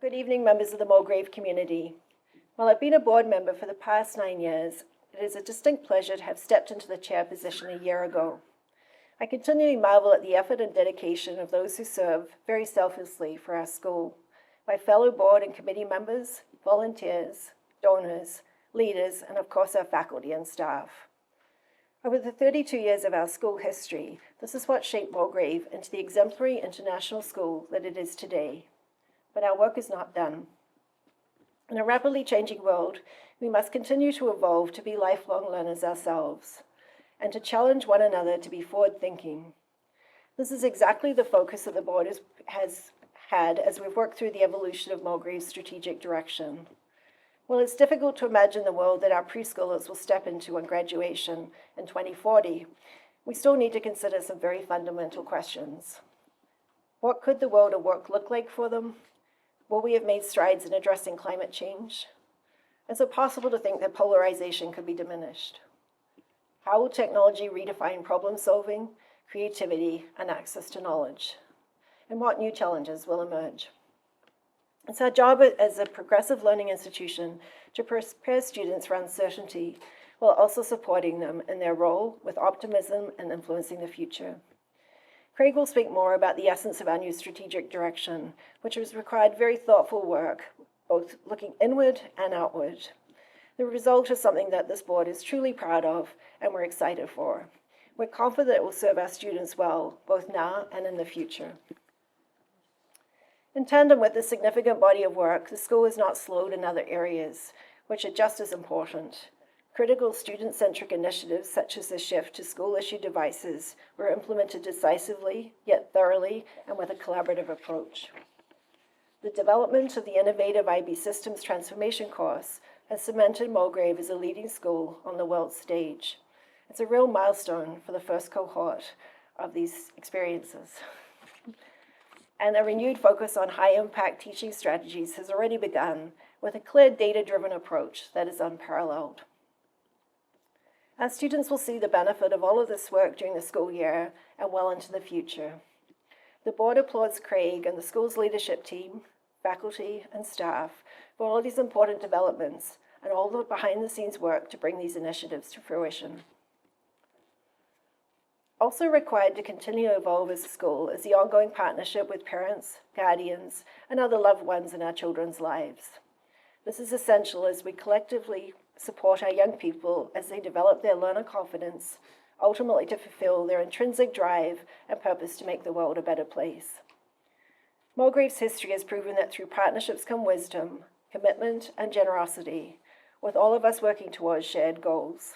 Good evening, members of the Mulgrave community. While I've been a board member for the past 9 years, it is a distinct pleasure to have stepped into the chair position a year ago. I continually marvel at the effort and dedication of those who serve very selflessly for our school, my fellow board and committee members, volunteers, donors, leaders, and of course our faculty and staff. Over the 32 years of our school history, this is what shaped Mulgrave into the exemplary international school that it is today. But our work is not done. In a rapidly changing world, we must continue to evolve to be lifelong learners ourselves, and to challenge one another to be forward-thinking. This is exactly the focus that the board has had as we've worked through the evolution of Mulgrave's strategic direction. While it's difficult to imagine the world that our preschoolers will step into on graduation in 2040, we still need to consider some very fundamental questions. What could the world of work look like for them? Will we have made strides in addressing climate change? Is it possible to think that polarization could be diminished? How will technology redefine problem solving, creativity, and access to knowledge? And what new challenges will emerge? It's our job as a progressive learning institution to prepare students for uncertainty while also supporting them in their role with optimism and influencing the future. Craig will speak more about the essence of our new strategic direction, which has required very thoughtful work, both looking inward and outward. The result is something that this board is truly proud of and we're excited for. We're confident it will serve our students well, both now and in the future. In tandem with this significant body of work, the school is not slowed in other areas, which are just as important. Critical student-centric initiatives, such as the shift to school-issued devices, were implemented decisively, yet thoroughly, and with a collaborative approach. The development of the innovative IB Systems Transformation course has cemented Mulgrave as a leading school on the world stage. It's a real milestone for the first cohort of these experiences. And a renewed focus on high-impact teaching strategies has already begun with a clear data-driven approach that is unparalleled. Our students will see the benefit of all of this work during the school year and well into the future. The board applauds Craig and the school's leadership team, faculty, and staff for all of these important developments and all the behind-the-scenes work to bring these initiatives to fruition. Also required to continue to evolve as a school is the ongoing partnership with parents, guardians, and other loved ones in our children's lives. This is essential as we collectively support our young people as they develop their learner confidence, ultimately to fulfill their intrinsic drive and purpose to make the world a better place. Mulgrave's history has proven that through partnerships come wisdom, commitment, and generosity, with all of us working towards shared goals.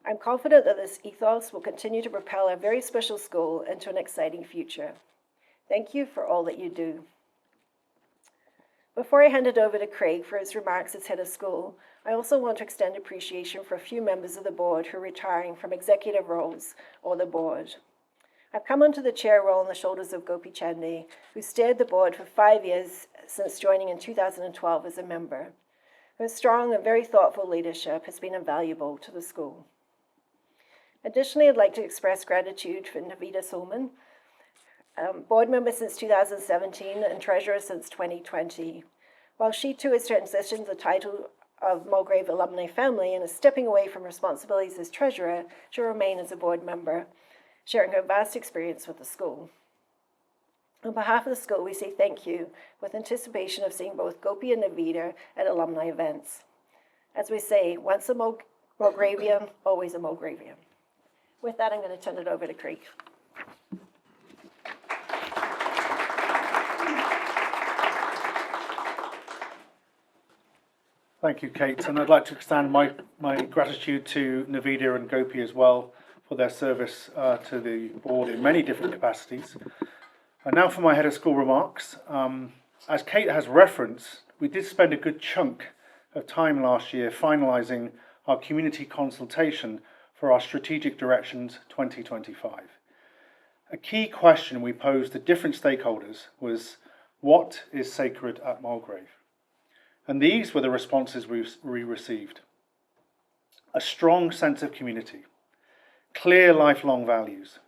I'm confident that this ethos will continue to propel our very special school into an exciting future. Thank you for all that you do. Before I hand it over to Craig for his remarks as head of school, I also want to extend appreciation for a few members of the board who are retiring from executive roles or the board. I've come onto the chair role on the shoulders of Gopi Chandy, who steered the board for 5 years since joining in 2012 as a member. Her strong and very thoughtful leadership has been invaluable to the school. Additionally, I'd like to express gratitude for Navita Solman, board member since 2017 and treasurer since 2020. While she too has transitioned the title of Mulgrave Alumni Family and is stepping away from responsibilities as treasurer, she'll remain as a board member, sharing her vast experience with the school. On behalf of the school, we say thank you with anticipation of seeing both Gopi and Navita at alumni events. As we say, once a Mulgravian, always a Mulgravian. With that, I'm going to turn it over to Craig. Thank you, Kate, and I'd like to extend my gratitude to Navita and Gopi as well for their service to the board in many different capacities. And now for my head of school remarks. As Kate has referenced, we did spend a good chunk of time last year finalising our community consultation for our Strategic Directions 2025. A key question we posed to different stakeholders was, what is sacred at Mulgrave? And these were the responses we received. A strong sense of community, clear lifelong values,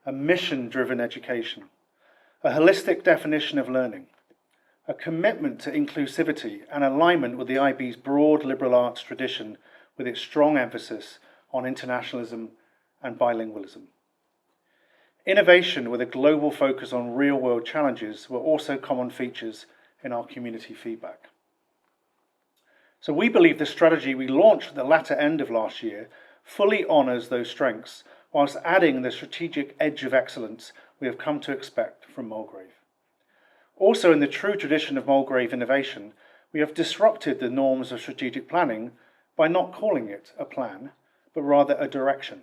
a mission-driven education, a holistic definition of learning, a commitment to inclusivity and alignment with the IB's broad liberal arts tradition with its strong emphasis on internationalism and bilingualism. Innovation with a global focus on real-world challenges were also common features in our community feedback. So we believe the strategy we launched at the latter end of last year fully honours those strengths, whilst adding the strategic edge of excellence we have come to expect from Mulgrave. Also, in the true tradition of Mulgrave innovation, we have disrupted the norms of strategic planning by not calling it a plan, but rather a direction.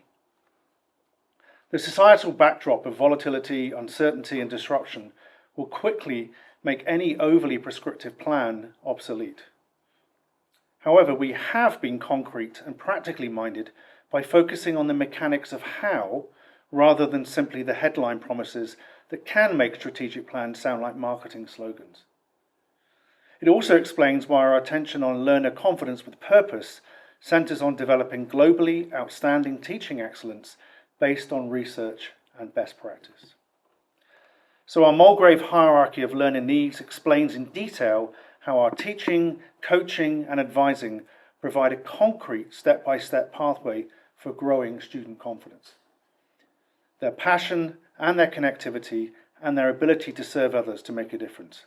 The societal backdrop of volatility, uncertainty and disruption will quickly make any overly prescriptive plan obsolete. However, we have been concrete and practically minded by focusing on the mechanics of how, rather than simply the headline promises that can make strategic plans sound like marketing slogans. It also explains why our attention on learner confidence with purpose centres on developing globally outstanding teaching excellence based on research and best practice. So our Mulgrave hierarchy of learning needs explains in detail how our teaching, coaching and advising provide a concrete step-by-step pathway for growing student confidence. Their passion and their connectivity and their ability to serve others to make a difference.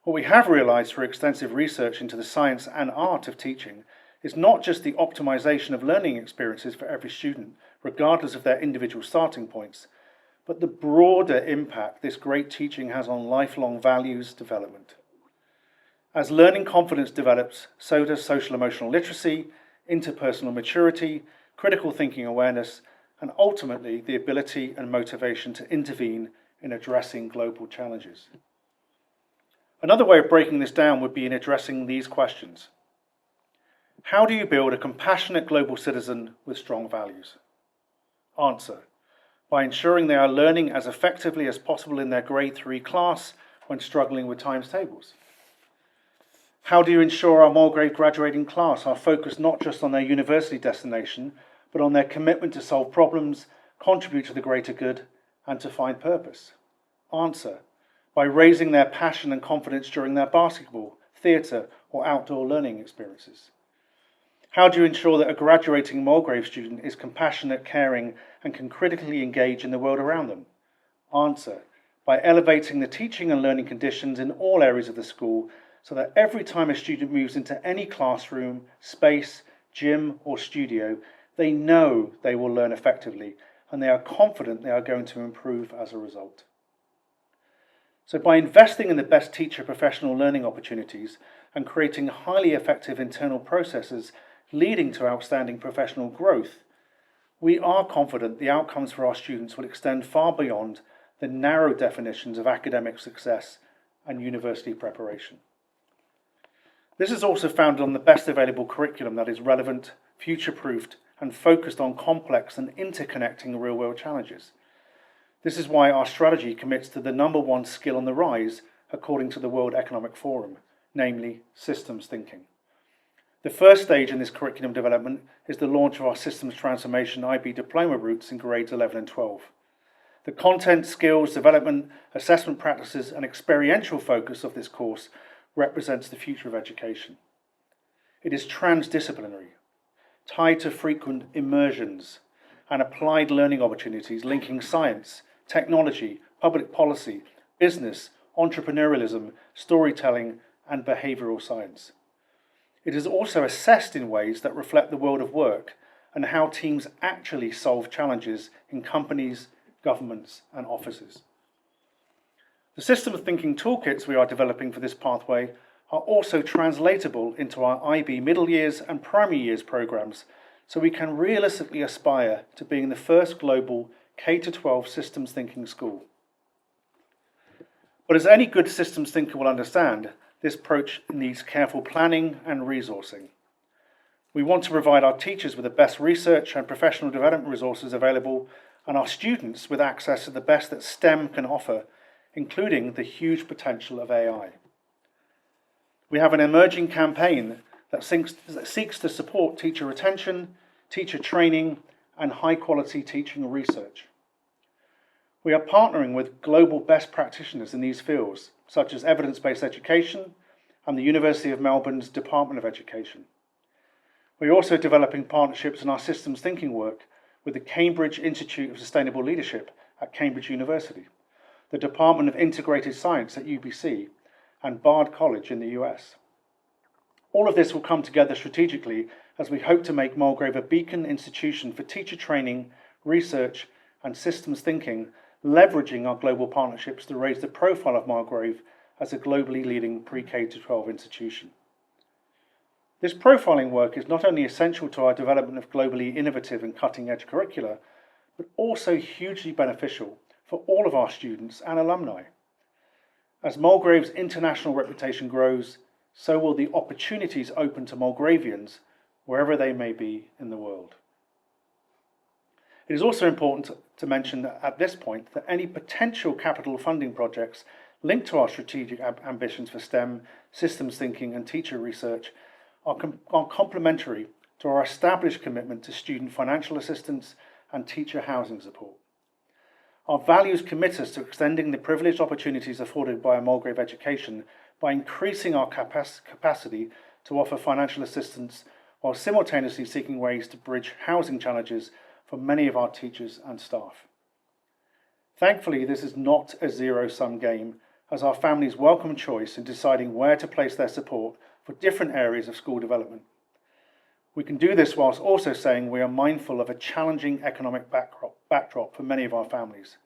What we have realised through extensive research into the science and art of teaching is not just the optimisation of learning experiences for every student, regardless of their individual starting points, but the broader impact this great teaching has on lifelong values development. As learning confidence develops, so does social emotional literacy, interpersonal maturity, critical thinking awareness, and ultimately the ability and motivation to intervene in addressing global challenges. Another way of breaking this down would be in addressing these questions. How do you build a compassionate global citizen with strong values? Answer: by ensuring they are learning as effectively as possible in their grade 3 class when struggling with times tables. How do you ensure our Mulgrave graduating class are focused not just on their university destination, but on their commitment to solve problems, contribute to the greater good, and to find purpose? Answer: by raising their passion and confidence during their basketball, theatre, or outdoor learning experiences. How do you ensure that a graduating Mulgrave student is compassionate, caring, and can critically engage in the world around them? Answer: by elevating the teaching and learning conditions in all areas of the school, so that every time a student moves into any classroom, space, gym, or studio, they know they will learn effectively, and they are confident they are going to improve as a result. So by investing in the best teacher professional learning opportunities and creating highly effective internal processes leading to outstanding professional growth, we are confident the outcomes for our students will extend far beyond the narrow definitions of academic success and university preparation. This is also founded on the best available curriculum that is relevant, future-proofed, and focused on complex and interconnecting real-world challenges. This is why our strategy commits to the #1 skill on the rise according to the World Economic Forum, namely systems thinking. The first stage in this curriculum development is the launch of our systems transformation IB diploma routes in grades 11 and 12. The content, skills, development, assessment practices and experiential focus of this course represents the future of education. It is transdisciplinary, tied to frequent immersions and applied learning opportunities linking science, technology, public policy, business, entrepreneurialism, storytelling, and behavioural science. It is also assessed in ways that reflect the world of work and how teams actually solve challenges in companies, governments, and offices. The system of thinking toolkits we are developing for this pathway are also translatable into our IB middle years and primary years programs, so we can realistically aspire to being the first global K-12 systems thinking school. But as any good systems thinker will understand, this approach needs careful planning and resourcing. We want to provide our teachers with the best research and professional development resources available, and our students with access to the best that STEM can offer, including the huge potential of AI. We have an emerging campaign that seeks to support teacher retention, teacher training, and high-quality teaching research. We are partnering with global best practitioners in these fields, such as evidence-based education and the University of Melbourne's Department of Education. We're also developing partnerships in our systems thinking work with the Cambridge Institute of Sustainable Leadership at Cambridge University, the Department of Integrated Science at UBC, and Bard College in the US. All of this will come together strategically as we hope to make Mulgrave a beacon institution for teacher training, research, and systems thinking, leveraging our global partnerships to raise the profile of Mulgrave as a globally leading pre-K-12 institution. This profiling work is not only essential to our development of globally innovative and cutting-edge curricula, but also hugely beneficial for all of our students and alumni. As Mulgrave's international reputation grows, so will the opportunities open to Mulgravians wherever they may be in the world. It is also important to mention that at this point that any potential capital funding projects linked to our strategic ambitions for STEM, systems thinking and teacher research are complementary to our established commitment to student financial assistance and teacher housing support. Our values commit us to extending the privileged opportunities afforded by a Mulgrave education by increasing our capacity to offer financial assistance while simultaneously seeking ways to bridge housing challenges for many of our teachers and staff. Thankfully, this is not a zero-sum game, as our families welcome choice in deciding where to place their support for different areas of school development. We can do this whilst also saying we are mindful of a challenging economic backdrop for many of our families.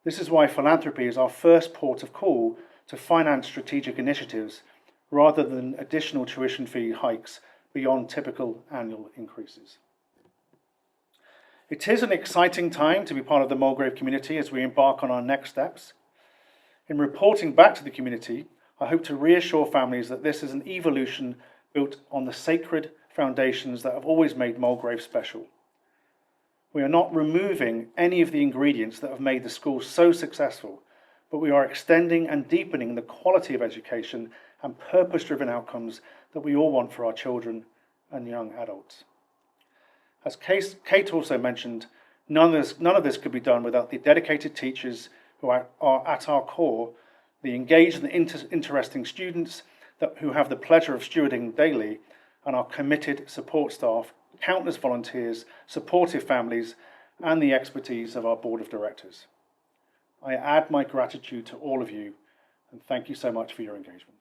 This is why philanthropy is our first port of call to finance strategic initiatives rather than additional tuition fee hikes beyond typical annual increases. It is an exciting time to be part of the Mulgrave community as we embark on our next steps. In reporting back to the community, I hope to reassure families that this is an evolution built on the sacred foundations that have always made Mulgrave special. We are not removing any of the ingredients that have made the school so successful, but we are extending and deepening the quality of education and purpose-driven outcomes that we all want for our children and young adults. As Kate also mentioned, none of this could be done without the dedicated teachers who are at our core, the engaged and interesting students who have the pleasure of stewarding daily, and our committed support staff, countless volunteers, supportive families, and the expertise of our board of directors. I add my gratitude to all of you, and thank you so much for your engagement.